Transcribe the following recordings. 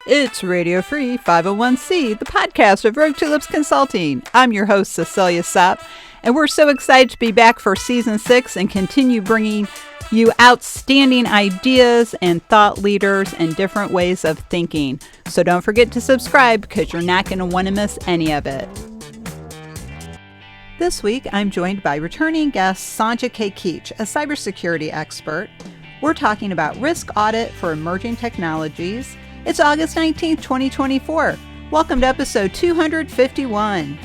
It's Radio Free 501c, the podcast of Rogue Tulips Consulting. I'm your host, Cecilia Sapp, and we're so excited to be back for Season 6 and continue bringing you outstanding ideas and thought leaders and different ways of thinking. So don't forget to subscribe because you're not going to want to miss any of it. This week, I'm joined by returning guest Sanja Kekić, a cybersecurity expert. We're talking about risk audit for emerging technologies. It's August 19th, 2024. Welcome to episode 251.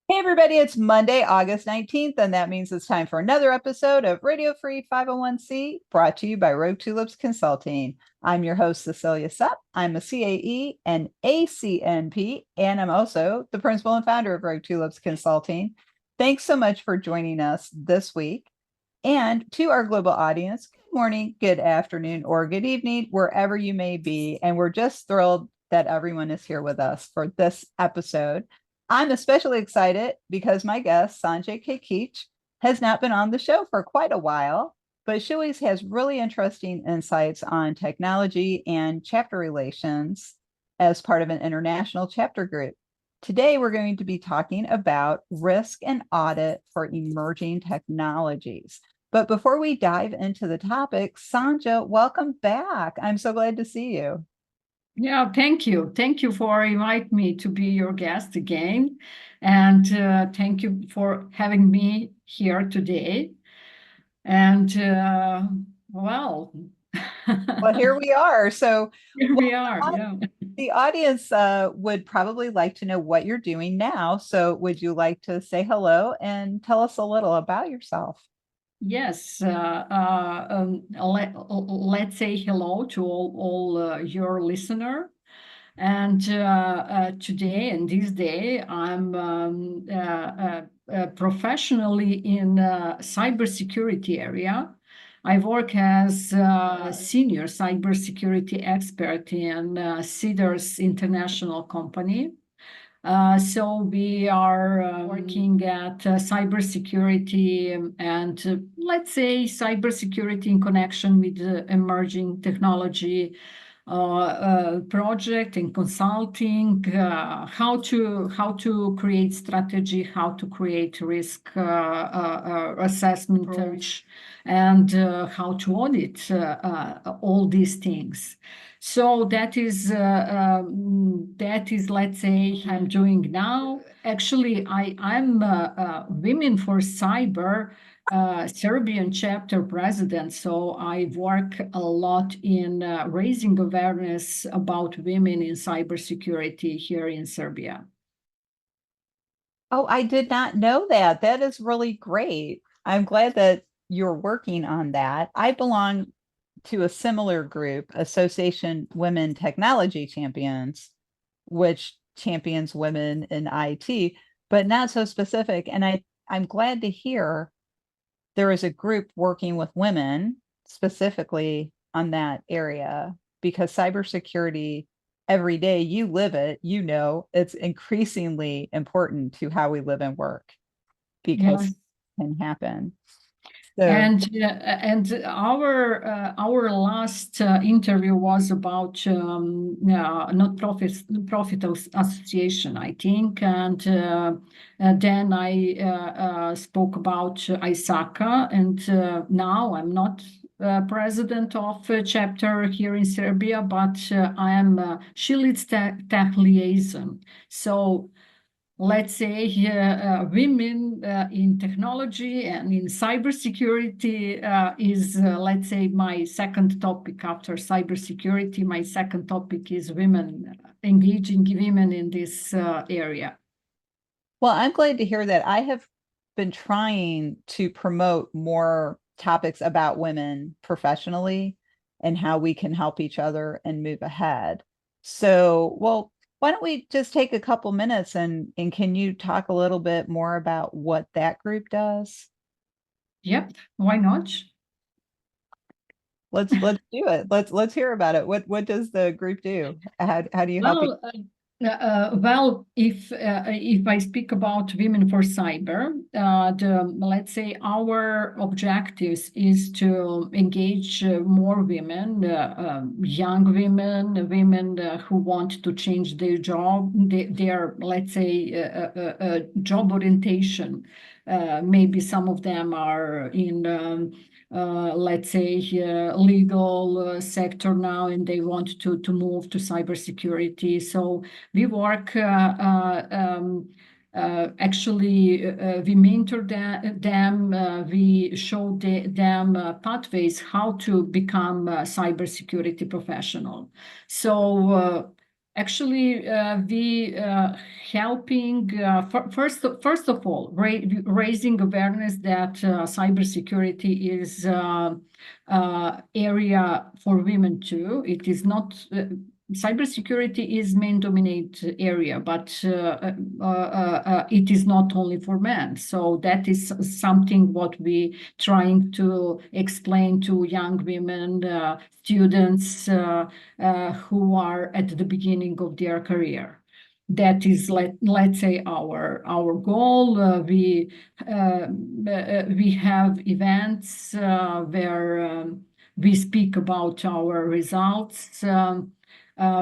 Hey everybody, it's Monday, August 19th, and that means it's time for another episode of Radio Free 501c, brought to you by Rogue Tulips Consulting. I'm your host, Cecilia Sapp. I'm a CAE and ACNP, and I'm also the principal and founder of Rogue Tulips Consulting. Thanks so much for joining us this week. And to our global audience, good morning, good afternoon, or good evening, wherever you may be. And we're just thrilled that everyone is here with us for this episode. I'm especially excited because my guest, Sanja Kekić, has not been on the show for quite a while, but she always has really interesting insights on technology and chapter relations as part of an international chapter group. Today, we're going to be talking about risk and audit for emerging technologies. But before we dive into the topic, Sanja, welcome back. I'm so glad to see you. Yeah, thank you. Thank you for inviting me to be your guest again. And thank you for having me here today. And well, here we are. So here we are. Yeah. The audience would probably like to know what you're doing now. So would you like to say hello and tell us a little about yourself? Yes. Let's say hello to all your listener. And today and this day, I'm professionally in cybersecurity area. I work as a senior cybersecurity expert in CEDAR's international company. So we are working at cybersecurity and let's say cybersecurity in connection with emerging technology project and consulting, how to create strategy, how to create risk assessment approach, and how to audit all these things. So that is let's say I'm doing now. Actually, I'm Women for Cyber Serbian chapter president, so I work a lot in raising awareness about women in cybersecurity here in Serbia. Oh, I did not know that. That is really great. I'm glad that you're working on that. I belong to a similar group, Association Women Technology Champions, which champions women in IT, but not so specific. And I'm glad to hear there is a group working with women specifically on that area because cybersecurity, every day you live it, you know, it's increasingly important to how we live and work because it can happen. So, And our last interview was about not profit association, I think, and then I spoke about ISACA, and now I'm not president of a chapter here in Serbia, but I am she leads tech liaison. So let's say women in technology and in cybersecurity is, let's say, my second topic after cybersecurity. My second topic is women, engaging women in this area. well, I'm glad to hear that. I have been trying to promote more topics about women professionally and how we can help each other and move ahead. So, well, why don't we just take a couple minutes and can you talk a little bit more about what that group does? Yep, why not? Let's do it. Let's hear about it. What does the group do? How do you help? Well, Well, if I speak about Women for Cyber, let's say our objectives is to engage more women, young women, women who want to change their job, their let's say job orientation. Maybe some of them are in let's say legal sector now, and they want to move to cybersecurity. So we work actually, we mentor them, we show them pathways how to become a cybersecurity professional. So actually, we helping first of all raising awareness that cybersecurity is area for women too. It is not cybersecurity is main dominant area, but it is not only for men. So that is something what we trying to explain to young women, students who are at the beginning of their career. That is, let's say, our goal. We have events where we speak about our results.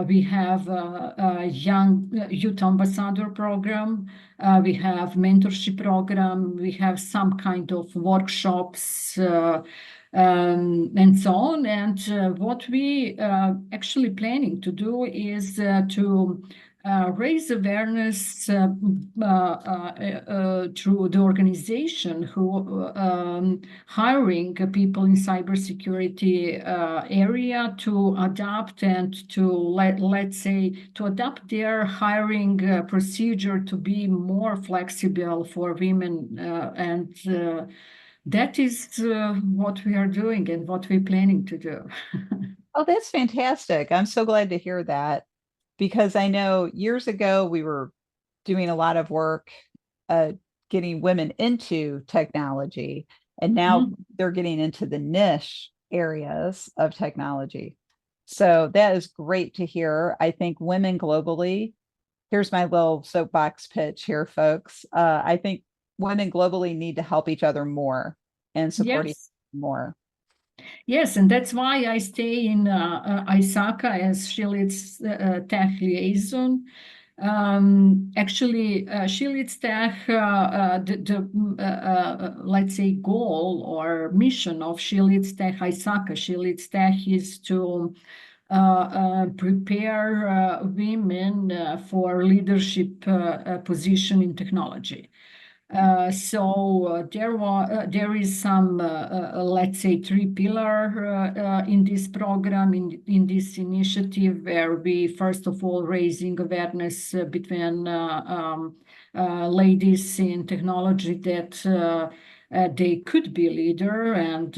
We have a young youth ambassador program. We have mentorship program. We have some kind of workshops and so on. And what we actually planning to do is to raise awareness through the organization who hiring people in cybersecurity area to adapt and to let's say to adapt their hiring procedure to be more flexible for women, and that is what we are doing and what we're planning to do. Oh, that's fantastic. I'm so glad to hear that because I know years ago we were doing a lot of work uh, getting women into technology, and now Mhm. they're getting into the niche areas of technology. So that is great to hear. I think women globally, here's my little soapbox pitch here, folks. I think women globally need to help each other more and support each Yes. other more. Yes, and that's why I stay in Isaka as she leads tech liaison. Actually, she leads tech, let's say, goal or mission of she leads tech Isaka. She leads tech is to prepare women for leadership position in technology. There is some, let's say, three pillar in this program, in this initiative, where we first of all raising awareness between ladies in technology that they could be leader, and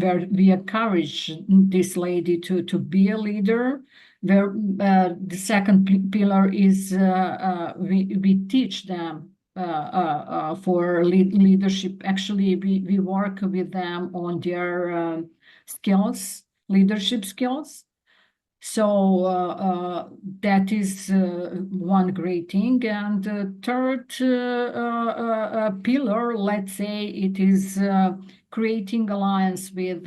where we encourage this lady to be a leader. Where the second pillar is we teach them for leadership. Actually, we work with them on their skills, leadership skills. So that is one great thing. And the third pillar, let's say, it is creating alliance with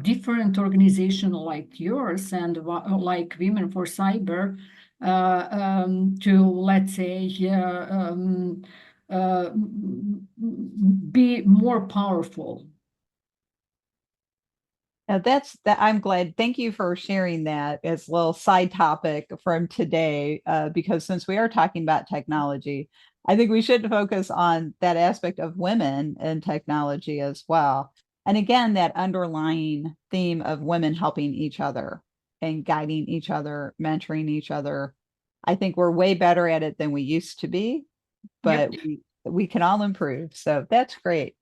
different organizations like yours and like Women for Cyber to, let's say, uh, be more powerful. Now that's that. I'm glad. Thank you for sharing that as a little side topic from today, because since we are talking about technology, I think we should focus on that aspect of women in technology as well. And again, that underlying theme of women helping each other and guiding each other, mentoring each other. I think we're way better at it than we used to be, but Yep. we can all improve. So that's great.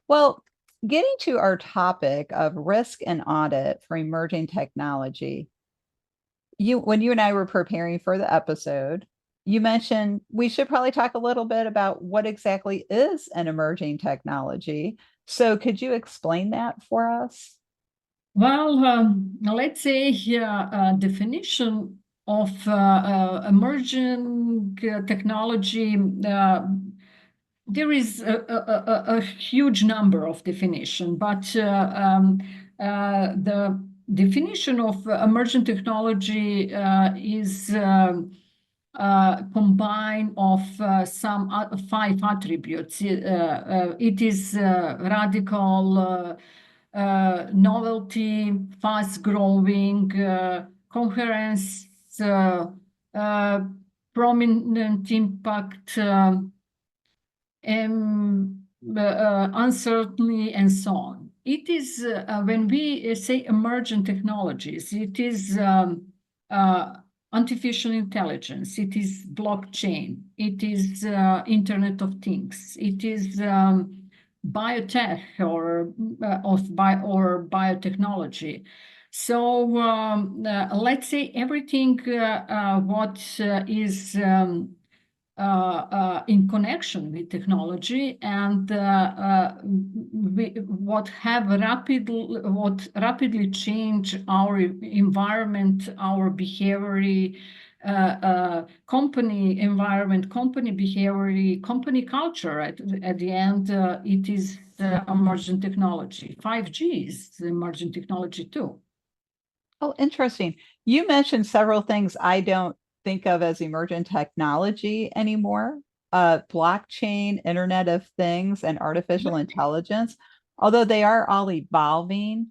Well, getting to our topic of risk and audit for emerging technology, when you and I were preparing for the episode, you mentioned we should probably talk a little bit about what exactly is an emerging technology. So could you explain that for us? Well, let's say definition. of emerging technology, there is a huge number of definition, but the definition of emerging technology is combine of some 5 attributes. It is radical, novelty, fast-growing, coherence, prominent impact, uncertainty, and so on. It is, when we say emergent technologies, it is artificial intelligence, it is blockchain, it is Internet of Things, it is biotech or biotechnology. So let's say everything what is in connection with technology, and what rapidly change our environment, our behavior, company environment, company behavior, company culture. At the end, it is emergent technology. 5G is emergent technology too. Oh, interesting. You mentioned several things I don't think of as emergent technology anymore. Blockchain, Internet of Things, and artificial intelligence, although they are all evolving.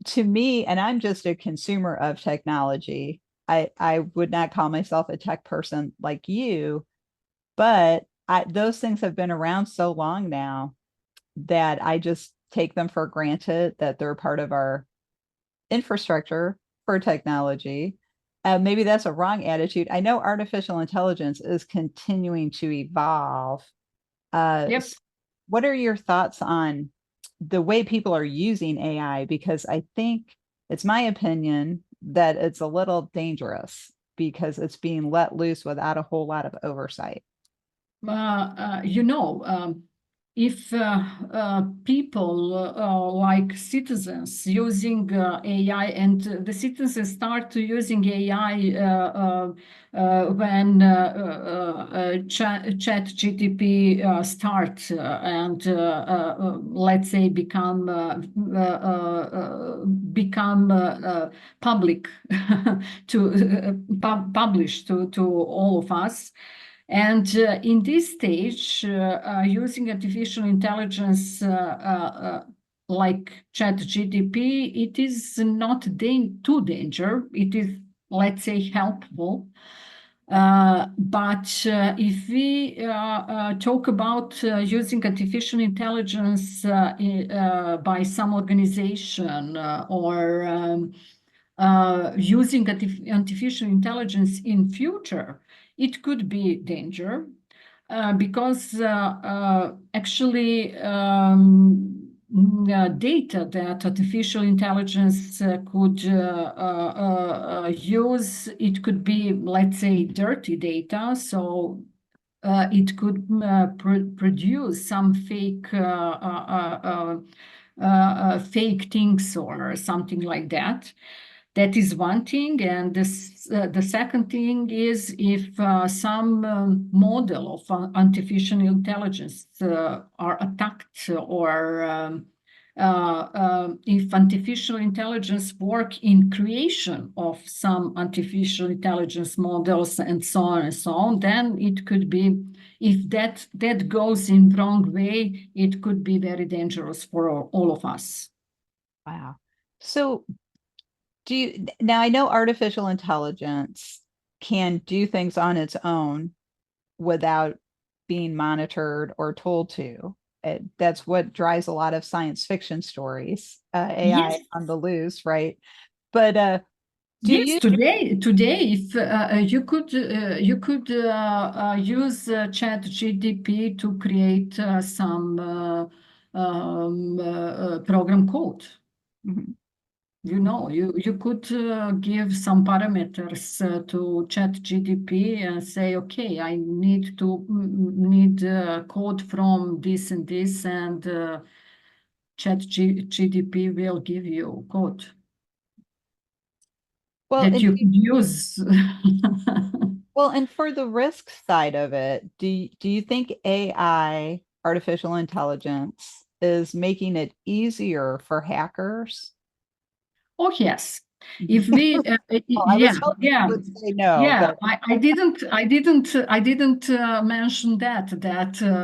To me, and I'm just a consumer of technology, I would not call myself a tech person like you, but those things have been around so long now that I just take them for granted that they're part of our infrastructure for technology. Maybe that's a wrong attitude. I know artificial intelligence is continuing to evolve. Yep. What are your thoughts on the way people are using AI? Because I think it's my opinion that it's a little dangerous because it's being let loose without a whole lot of oversight. If people like citizens using AI, and the citizens start using AI when ChatGPT starts and let's say become public to publish to all of us. And in this stage, using artificial intelligence like ChatGPT, it is not too dangerous. It is, let's say, helpful. But if we talk about using artificial intelligence by some organization or using artificial intelligence in future, it could be danger because actually data that artificial intelligence could use, it could be, let's say, dirty data. So it could produce some fake things or something like that. That is one thing. And the second thing is if some model of artificial intelligence are attacked, or if artificial intelligence work in creation of some artificial intelligence models and so on, then it could be, if that goes in wrong way, it could be very dangerous for all of us. Wow. So now I know artificial intelligence can do things on its own without being monitored or told to. That's what drives a lot of science fiction stories, AI Yes. on the loose, right? But yes, today, if you could use ChatGPT to create some program code. Mhm. You could give some parameters to ChatGPT and say, okay, I need code from this and this, and ChatGPT will give you code. Well, that you could use. well, and for the risk side of it, do you think AI, artificial intelligence, is making it easier for hackers? Oh, yes. If we, Well, I was yeah, hoping yeah, you would say no, yeah. but I didn't mention that.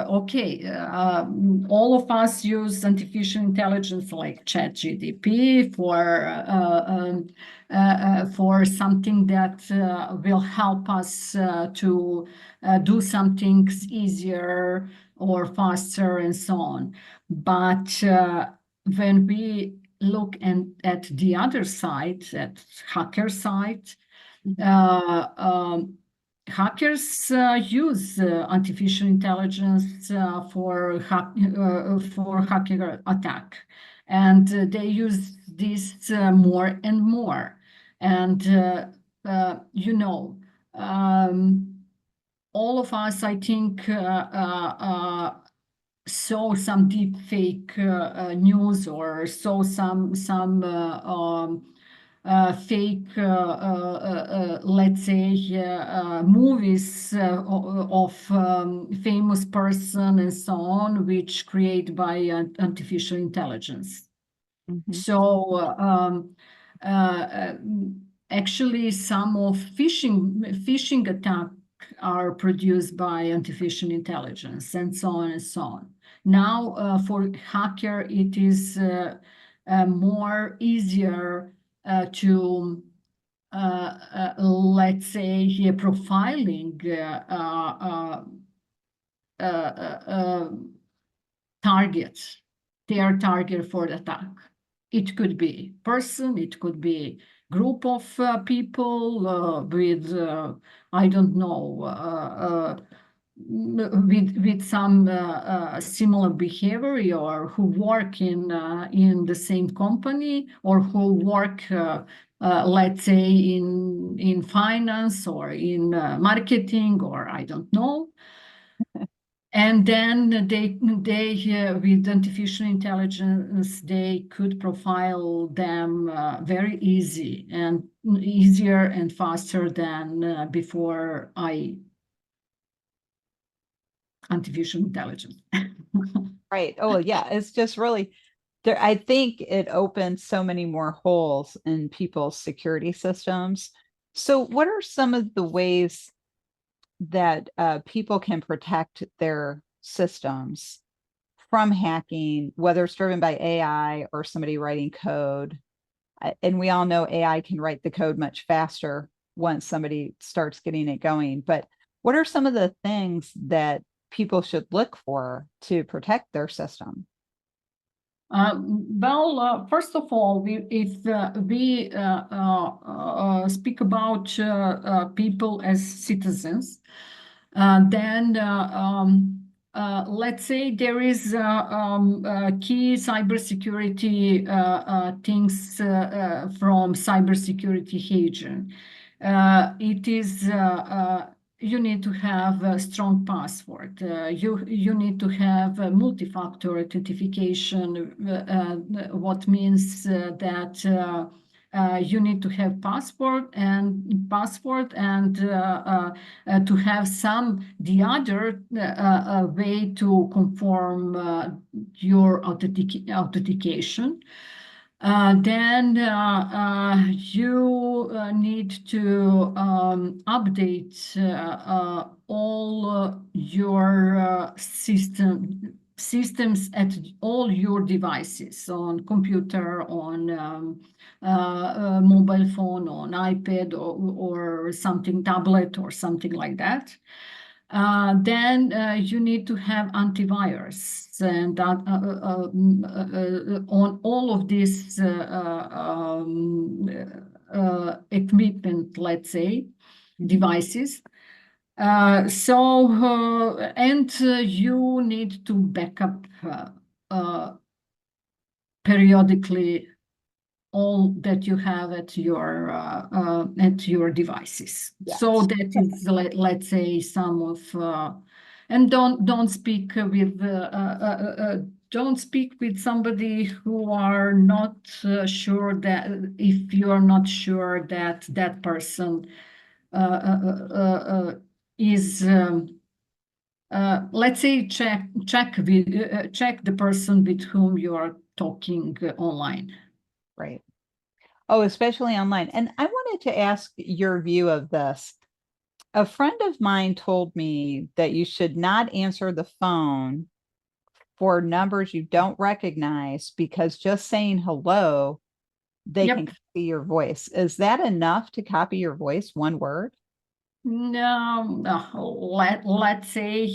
Okay, all of us use artificial intelligence like ChatGPT for something that will help us to do some things easier or faster and so on. But when we look at the other side, at hacker side, uh, um, hackers use artificial intelligence for hacker attack, and they use this more and more. And you know, um, all of us, I think, saw some deep fake news, or saw some fake, let's say, movies of famous person and so on, which created by artificial intelligence. Mhm. So uh, uh, actually, some of phishing attack are produced by artificial intelligence, and so on and so on. Now, for hacker, it is more easier to let's say profiling uh, uh, targets, their target for the attack. It could be person, it could be group of people with I don't know, with some similar behavior, or who work in the same company, or who work let's say in finance, or in marketing, or I don't know. And then they with artificial intelligence, they could profile them very easier and faster than before artificial intelligence. Right. Oh, yeah. It's just really there. I think it opens so many more holes in people's security systems. So, what are some of the ways that people can protect their systems from hacking, whether it's driven by AI or somebody writing code? And we all know AI can write the code much faster once somebody starts getting it going. But what are some of the things that people should look for to protect their system? Well, first of all, if we speak about people as citizens, then let's say there is key cybersecurity things from cybersecurity agent. It is you need to have a strong password. You need to have a multi-factor authentication, what means that you need to have password and to have some the other way to confirm your authentication. Then you need to update all your systems at all your devices, on computer, on mobile phone, on iPad, or something, tablet or something like that. Then you need to have antivirus, and that on all of this equipment, let's say, devices. And you need to back up periodically all that you have at your devices. So Yes. that is, let's say, some of, and don't speak with don't speak with somebody who are not sure that if you are not sure that that person is let's say check the person with whom you are talking online. Right. Oh, especially online. And I wanted to ask your view of this. A friend of mine told me that you should not answer the phone for numbers you don't recognize because just saying hello, they can Yep. copy your voice. Is that enough to copy your voice, one word? No, let's say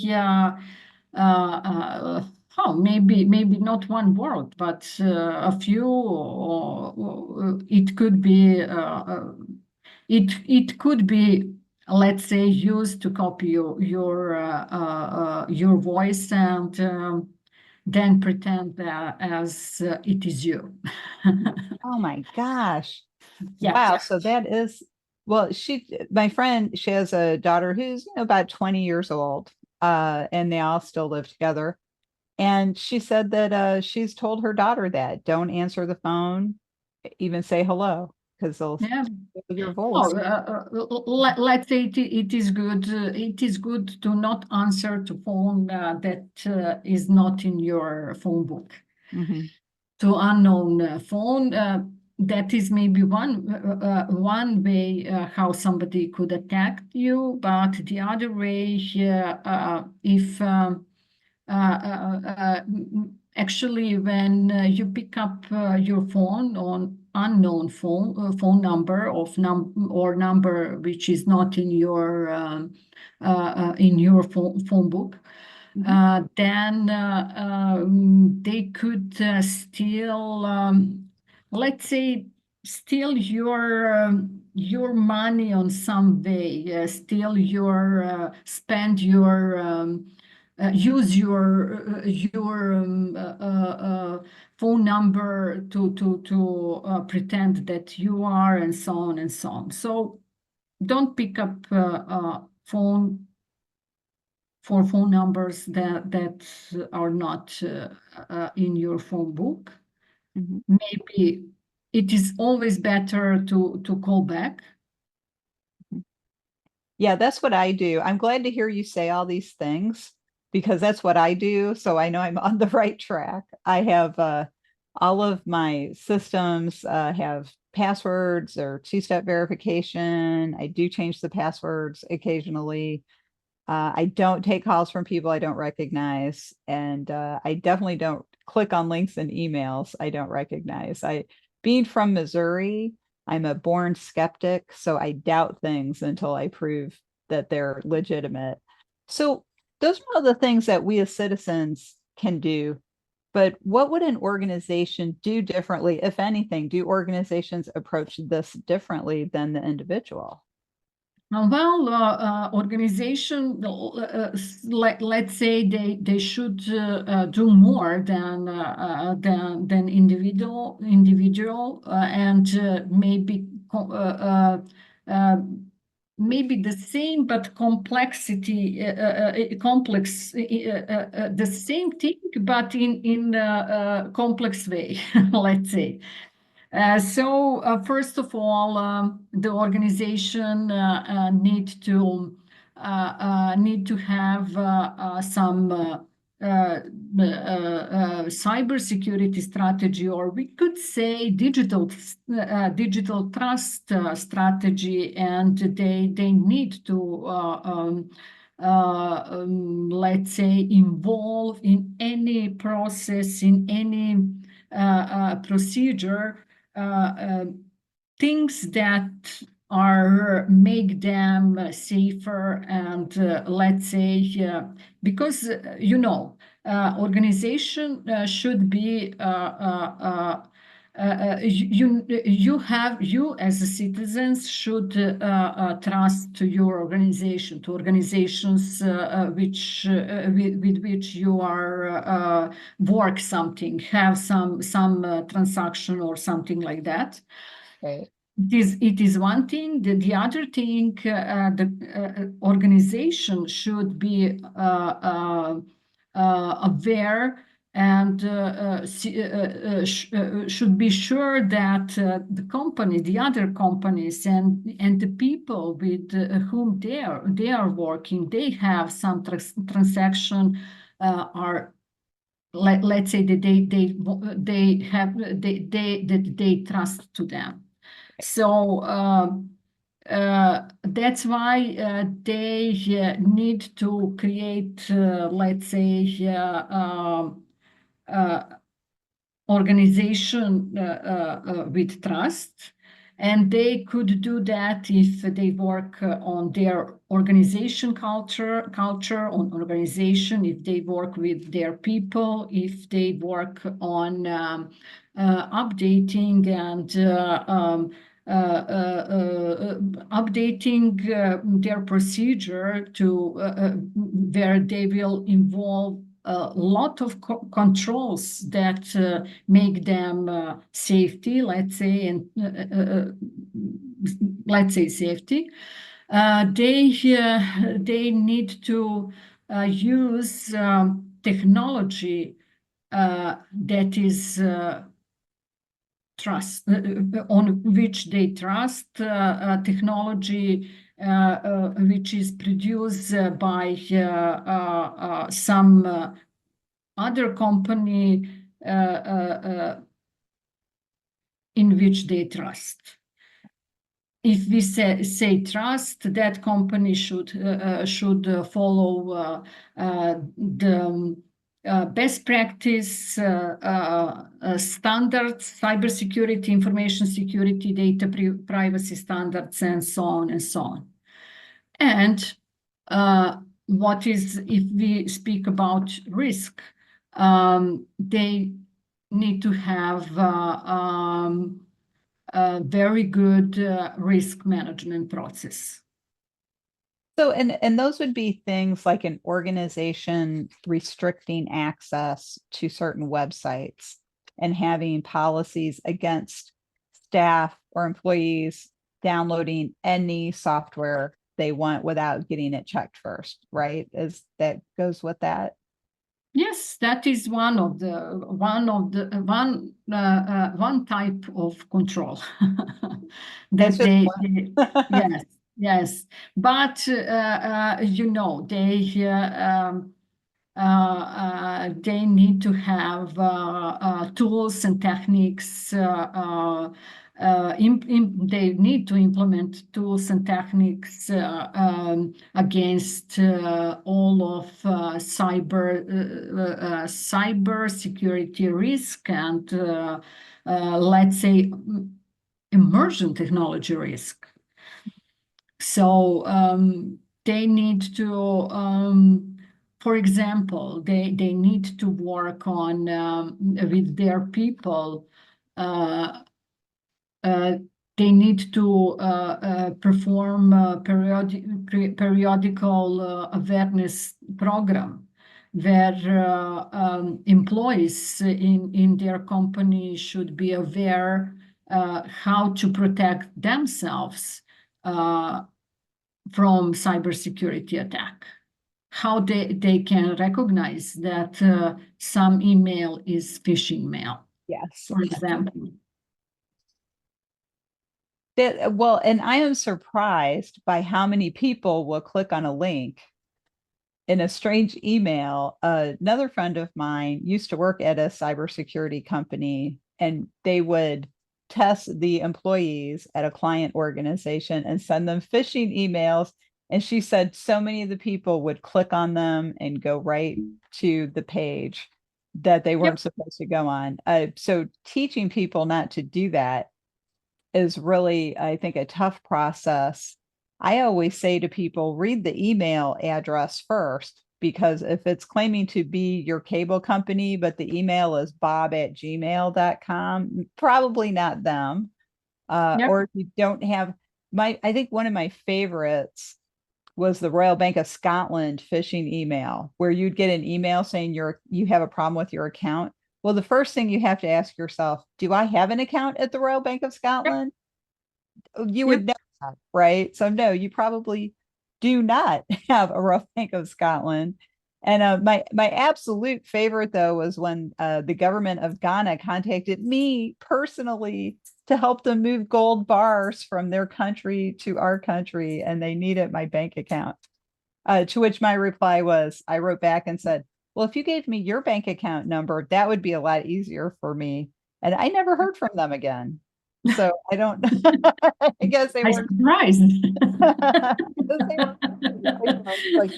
oh, maybe not one word, but a few. It could be it could be, let's say, used to copy your voice and then pretend that as it is you. Oh my gosh. Yeah. Wow. So that is, well, my friend, she has a daughter who's, about 20 years old, and they all still live together. And she said that she's told her daughter that don't answer the phone, even say hello, because they'll Yeah. steal your Oh, voice. let's say it is good. It is good to not answer to phone that is not in your phone book. Hmm. To unknown phone, that is maybe one way how somebody could attack you. But the other way, if actually when you pick up your phone on unknown phone number or number which is not in your phone book, Hmm. then they could steal, let's say, steal your money on some way, steal spend your use your phone number to pretend that you are, and so on and so on. So don't pick up phone for phone numbers that are not in your phone book. Hmm. Maybe it is always better to call back. Yeah, that's what I do. I'm glad to hear you say all these things because that's what I do. So I know I'm on the right track. I have all of my systems have passwords or two-step verification. I do change the passwords occasionally. I don't take calls from people I don't recognize, and I definitely don't click on links in emails I don't recognize. Being from Missouri, I'm a born skeptic, so I doubt things until I prove that they're legitimate. So those are all the things that we as citizens can do. But what would an organization do differently, if anything? Do organizations approach this differently than the individual? Well, organization, let's say they should do more than individual and maybe the same but complexity complex the same thing but in complex way, let's say. First of all, the organization need to have some cybersecurity strategy, or we could say digital trust strategy, and they need to let's say involve in any process, in any procedure, things that are make them safer and let's say because organization should be you as a citizens should trust to your organization, to organizations with which you are work something, have some transaction or something like that. Right. It is one thing. The other thing, the organization should be aware and should be sure that the company, the other companies, and the people with whom they are working, they have some transaction are, let's say that they trust to them. So that's why they need to create, let's say, organization with trust. And they could do that if they work on their organization culture, on organization, if they work with their people, if they work on updating and updating their procedure to where they will involve a lot of controls that make them safety, let's say, and let's say safety. They need to use technology that is trust, on which they trust, technology which is produced by some other company in which they trust. If we say trust, that company should follow the best practice standards, cybersecurity, information security, data privacy standards, and so on and so on. And what is, if we speak about risk, they need to have a very good risk management process. So, and those would be things like an organization restricting access to certain websites and having policies against staff or employees downloading any software they want without getting it checked first, right? Is that goes with that? Yes, that is one type of control that they yes. Yes, but they need to have tools and techniques. They need to implement tools and techniques against all of cyber security risk and let's say emergent technology risk. So they need to, for example, they need to work on with their people. They need to perform periodical awareness program where employees in their company should be aware how to protect themselves from cybersecurity attack, how they can recognize that some email is phishing mail, Yes. for example. Well, and I am surprised by how many people will click on a link in a strange email. Another friend of mine used to work at a cybersecurity company, and they would test the employees at a client organization and send them phishing emails. And she said so many of the people would click on them and go right to the page that they weren't supposed to go on. So teaching people not to do that is really, I think, a tough process. I always say to people, read the email address first, because if it's claiming to be your cable company, but the email is bob@gmail.com, probably not them. Or if you don't have I think one of my favorites was the Royal Bank of Scotland phishing email, where you'd get an email saying you have a problem with your account. Well, the first thing you have to ask yourself, do I have an account at the Royal Bank of Scotland? You would know that, right? So no, you probably do not have a Royal Bank of Scotland. And my absolute favorite though was when the government of Ghana contacted me personally to help them move gold bars from their country to our country, and they needed my bank account. To which my reply was, I wrote back and said, "Well, if you gave me your bank account number, that would be a lot easier for me." And I never heard from them again. So I don't. I guess they I'm weren't. surprised. Because they were like,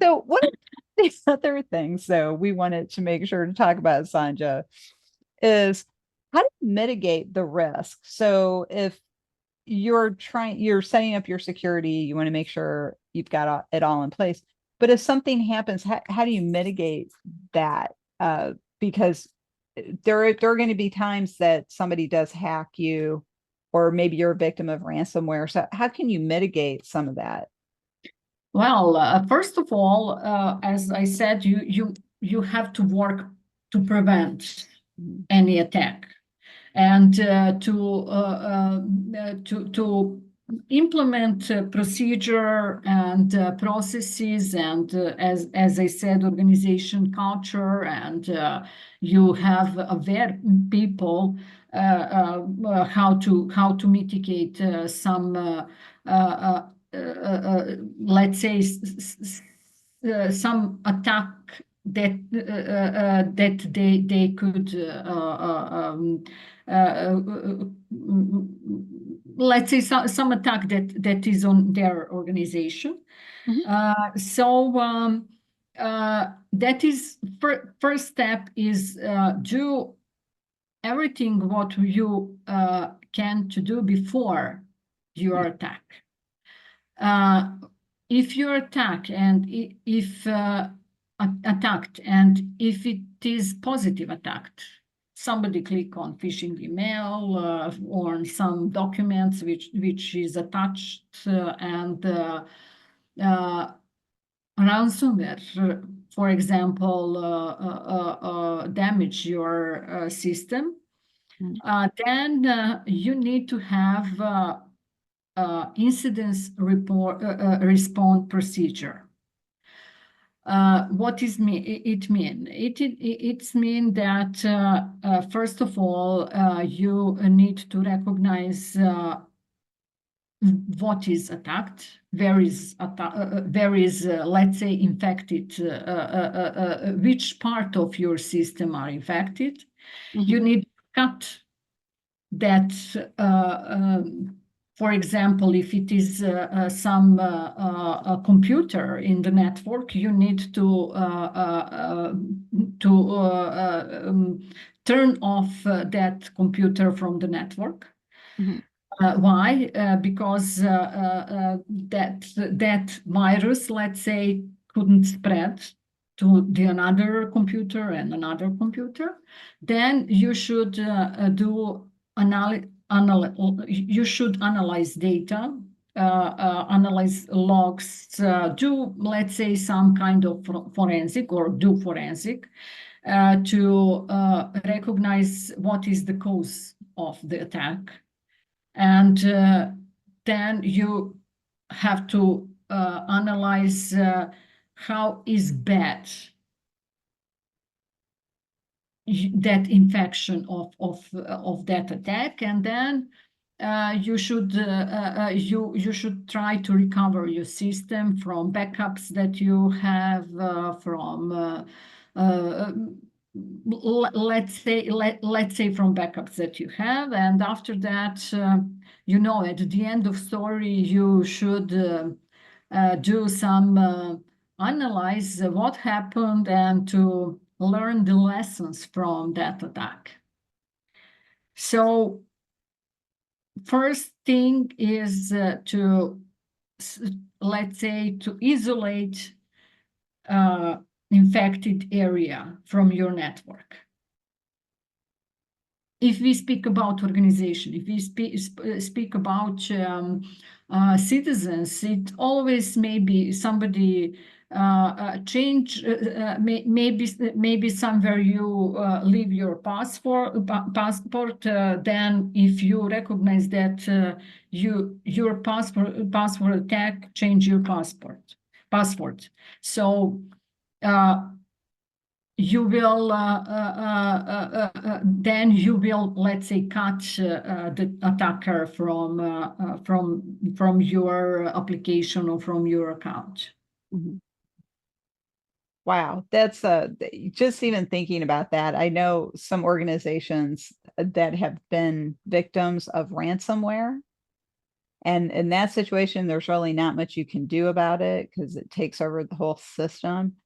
so one of the other things, though, we wanted to make sure to talk about, Sanja, is how to mitigate the risk. So if you're setting up your security, you want to make sure you've got it all in place. But if something happens, how do you mitigate that? Because there are going to be times that somebody does hack you, or maybe you're a victim of ransomware. So how can you mitigate some of that? Well, first of all, as I said, you have to work to prevent any attack, and to implement procedure and processes, and as I said, organization culture, and you have aware people how to mitigate some let's say some attack that they could let's say some attack that is on their organization. So that is first step is do everything what you can to do before your attack. If you attack and if attacked, and if it is positive attacked, somebody click on phishing email or some documents which is attached, and ransomware, for example, damage your system, then you need to have incidents report response procedure. What is it mean? It's mean that first of all you need to recognize what is attacked, where is let's say infected, which part of your system are infected. You need to cut that. For example, if it is some a computer in the network, you need to turn off that computer from the network. Why? Because that virus, let's say, couldn't spread to the another computer and another computer. Then you should do you should analyze data, analyze logs, do, let's say, some kind of forensic, or do forensic to recognize what is the cause of the attack. And then you have to analyze how is bad that infection of that attack, and then you should try to recover your system from backups that you have from let's say from backups that you have. And after that, at the end of story, you should do some analyze what happened and to learn the lessons from that attack. So first thing is to, let's say, to isolate infected area from your network. If we speak about organization, if we speak about citizens, it always may be somebody change, maybe somewhere you leave your passport, then if you recognize that your password attack, change your password. So you will then you will, let's say, cut the attacker from your application or from your account. Mhm. Wow, that's just even thinking about that. I know some organizations that have been victims of ransomware. And in that situation, there's really not much you can do about it because it takes over the whole system.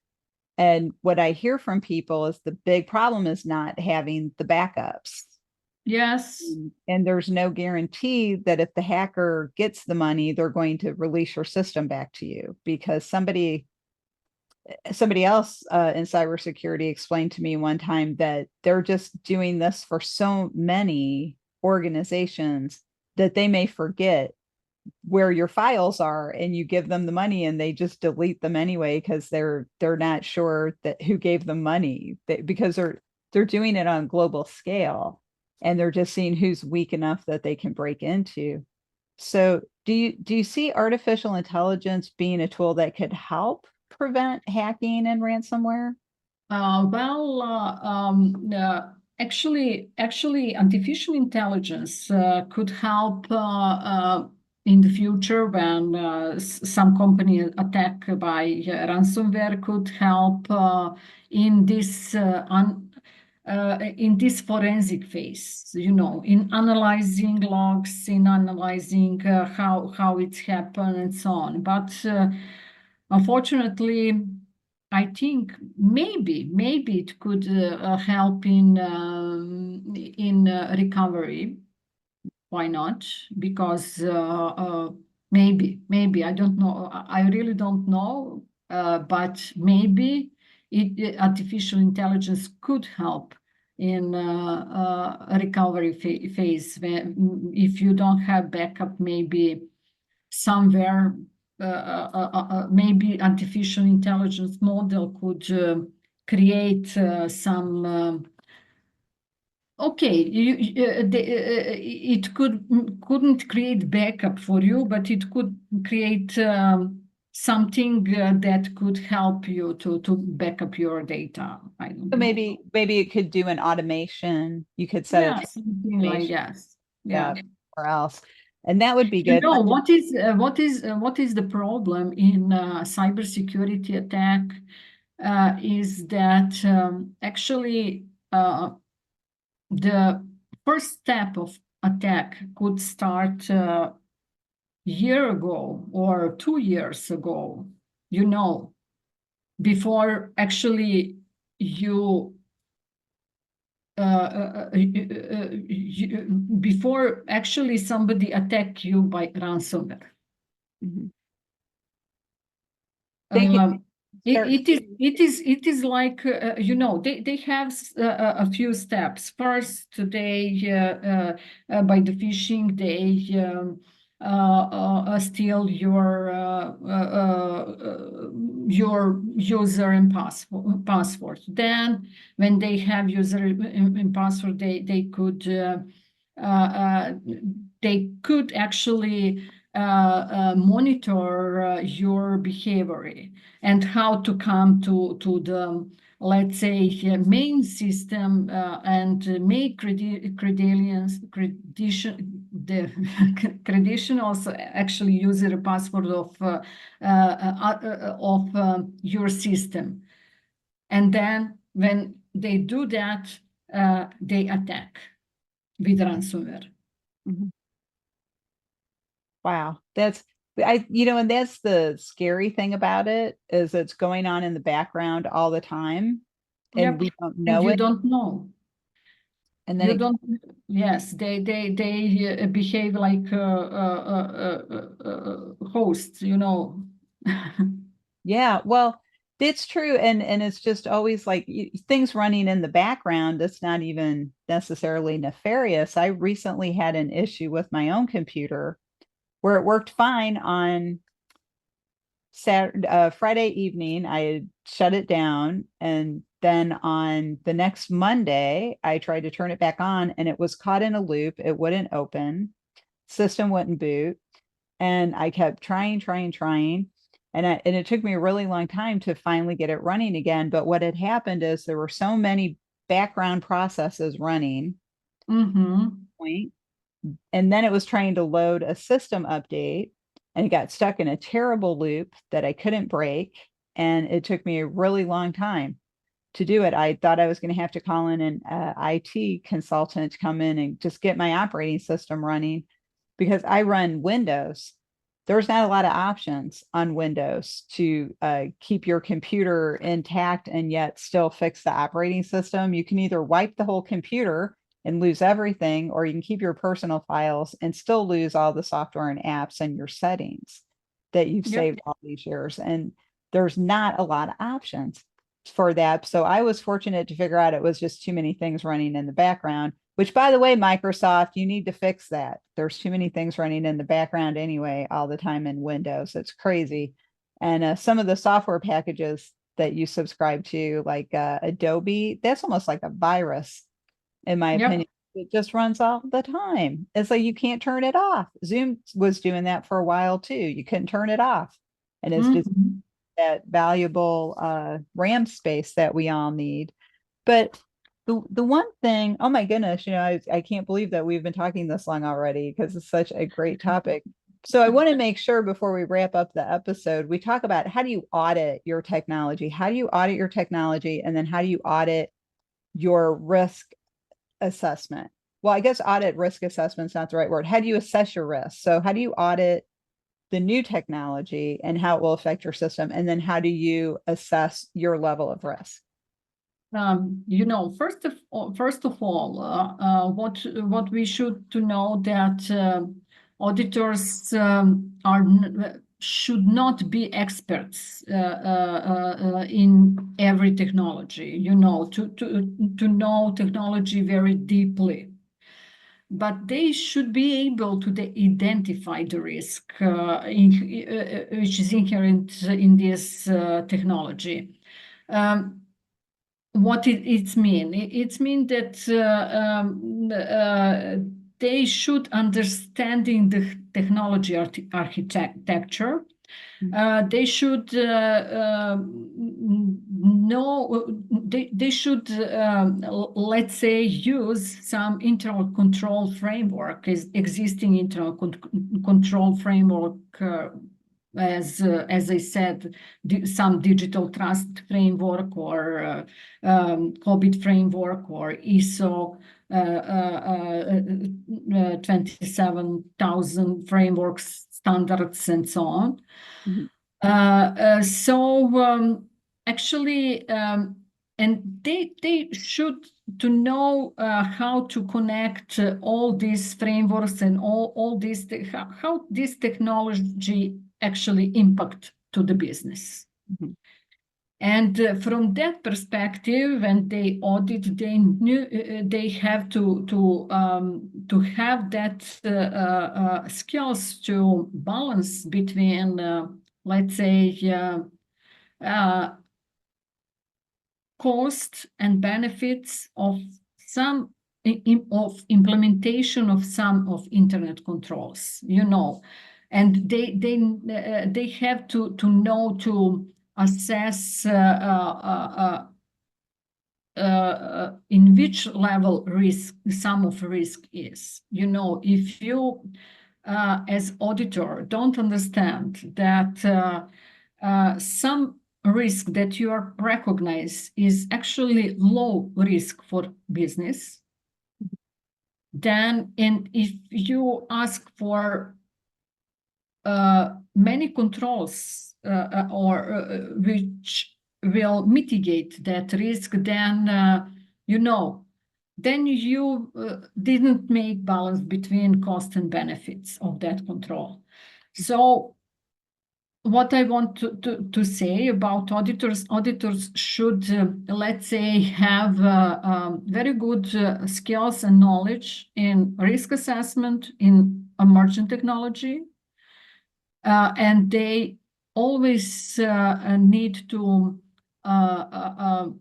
And what I hear from people is the big problem is not having the backups. Yes. And there's no guarantee that if the hacker gets the money, they're going to release your system back to you because somebody else in cybersecurity explained to me one time that they're just doing this for so many organizations that they may forget where your files are and you give them the money and they just delete them anyway because they're not sure that who gave them money because they're doing it on a global scale and they're just seeing who's weak enough that they can break into. So do you see artificial intelligence being a tool that could help prevent hacking and ransomware? Well, actually, artificial intelligence could help in the future when some company attack by ransomware could help in this forensic phase, in analyzing logs, in analyzing how it's happened and so on. But unfortunately, I think maybe it could help in recovery. Why not? Because maybe I don't know. I really don't know. But maybe artificial intelligence could help in a recovery phase. If you don't have backup, maybe somewhere maybe artificial intelligence model could create some okay, it couldn't create backup for you, but it could create something that could help you to back up your data. I don't So know. maybe it could do an automation. You could set it Yeah, to something like automation yes. Yeah. step or else. And that would be You good. know, what is the problem in cybersecurity attack is that actually the first step of attack could start a year ago or 2 years ago, you know, before actually you before actually somebody attack you by ransomware. Mhm. They can start. It is like they have a few steps. First, they by the phishing they steal your user and password. Then, when they have user and password, uh, uh, they could actually monitor your behavior and how to come to the, let's say, main system and make the credentials actually user password of your system. And then when they do that, they attack with ransomware. Mhm. Wow. And that's the scary thing about it is it's going on in the background all the time and Yep. we don't And know you it. don't know. And then You it, don't, yes, they behave like hosts, yeah, well, it's true. And it's just always like things running in the background. That's not even necessarily nefarious. I recently had an issue with my own computer where it worked fine on Saturday, Friday evening. I had shut it down, and then on the next Monday, I tried to turn it back on, and it was caught in a loop. It wouldn't open, system wouldn't boot, and I kept trying. And it took me a really long time to finally get it running again. But what had happened is there were so many background processes running, point, and then it was trying to load a system update, and it got stuck in a terrible loop that I couldn't break. And it took me a really long time to do it. I thought I was going to have to call in an IT consultant to come in and just get my operating system running, because I run Windows. There's not a lot of options on Windows to keep your computer intact and yet still fix the operating system. You can either wipe the whole computer and lose everything, or you can keep your personal files and still lose all the software and apps and your settings that you've Yep. saved all these years. And there's not a lot of options for that. So I was fortunate to figure out it was just too many things running in the background, which, by the way, Microsoft, you need to fix that. There's too many things running in the background anyway, all the time in Windows. It's crazy. And some of the software packages that you subscribe to, like Adobe, that's almost like a virus, in my Yep. opinion. It just runs all the time. It's like you can't turn it off. Zoom was doing that for a while too. You couldn't turn it off. And it's just that valuable RAM space that we all need. But the one thing, oh my goodness, I can't believe that we've been talking this long already, because it's such a great topic. So I want to make sure before we wrap up the episode, we talk about how do you audit your technology? How do you audit your technology? And then how do you audit your risk assessment? Well, I guess audit risk assessment is not the right word. How do you assess your risk? So how do you audit the new technology and how it will affect your system? And then how do you assess your level of risk? First of all, what we should to know that auditors should not be experts in every technology. To know technology very deeply, but they should be able to identify the risk which is inherent in this technology. What it mean? It means that they should understanding the technology architecture. They should know. They should let's say use some internal control framework, is existing internal control framework. As I said, some digital trust framework, or COVID framework, or ISO 27,000 frameworks, standards, and so on. Actually, and they should to know how to connect all these frameworks and all these how this technology actually impact to the business. And from that perspective, when they audit, they have to have that skills to balance between, let's say, cost and benefits of some of implementation of some of internet controls. And they have to know to assess in which level sum of risk is. If you as auditor don't understand that some risk that you are recognize is actually low risk for business, then, and if you ask for many controls which will mitigate that risk, then then you didn't make balance between cost and benefits of that control. So what I want to say about auditors should, let's say, have very good skills and knowledge in risk assessment in emerging technology. And they always need to,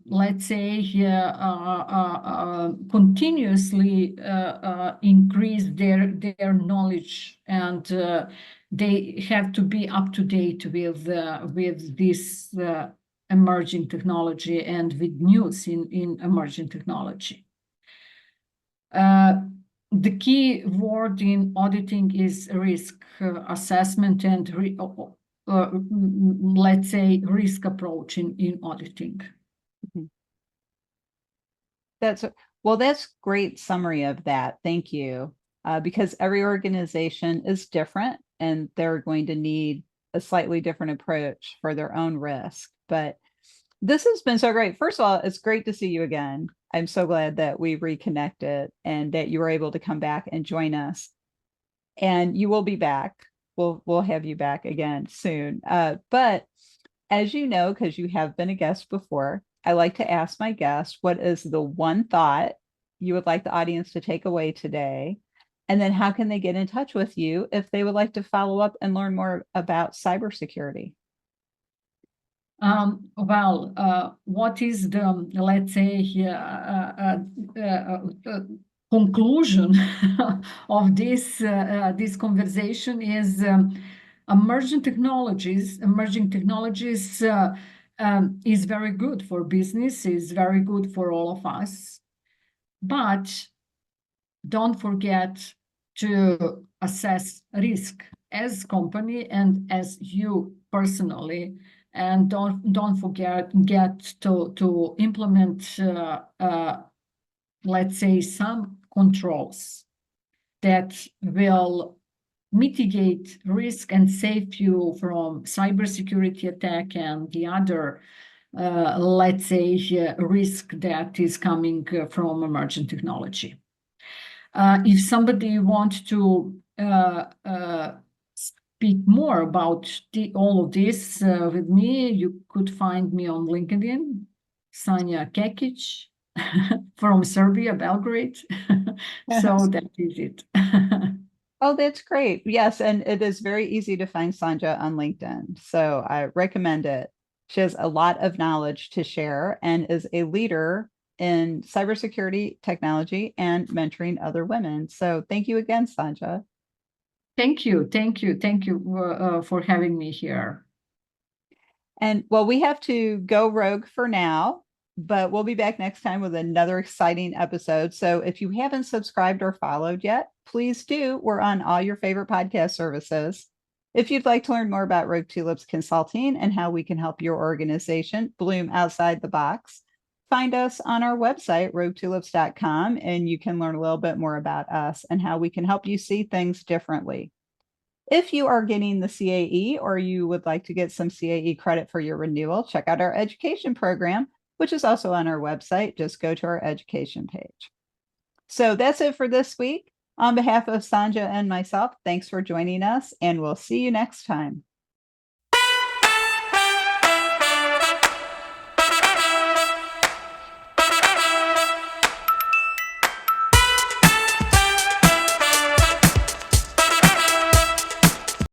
let's say, continuously increase their knowledge and they have to be up to date with this emerging technology and with news in emerging technology. The key word in auditing is risk assessment and let's say risk approach in auditing. That's great summary of that. Thank you. Because every organization is different and they're going to need a slightly different approach for their own risk. But this has been so great. First of all, it's great to see you again. I'm so glad that we reconnected and that you were able to come back and join us. And you will be back. We'll have you back again soon. But as you know, because you have been a guest before, I like to ask my guests, what is the one thought you would like the audience to take away today? And then how can they get in touch with you if they would like to follow up and learn more about cybersecurity? What is the, let's say, conclusion of this conversation is emerging technologies. Emerging technologies is very good for business, is very good for all of us, but don't forget to assess risk as company and as you personally, and don't forget to implement let's say some controls that will mitigate risk and save you from cybersecurity attack and the other let's say risk that is coming from emerging technology. If somebody wants to speak more about all of this with me, you could find me on LinkedIn, Sanja Kekić from Serbia, Belgrade. So that is it. Oh, that's great. Yes, and it is very easy to find Sanja on LinkedIn. So I recommend it. She has a lot of knowledge to share and is a leader in cybersecurity technology and mentoring other women. So thank you again, Sanja. Thank you for having me here. And well, we have to go rogue for now, but we'll be back next time with another exciting episode. So if you haven't subscribed or followed yet, please do. We're on all your favorite podcast services. If you'd like to learn more about Rogue Tulips Consulting and how we can help your organization bloom outside the box, find us on our website, roguetulips.com, and you can learn a little bit more about us and how we can help you see things differently. If you are getting the CAE or you would like to get some CAE credit for your renewal, check out our education program, which is also on our website. Just go to our education page. So that's it for this week. On behalf of Sanja and myself, thanks for joining us, and we'll see you next time.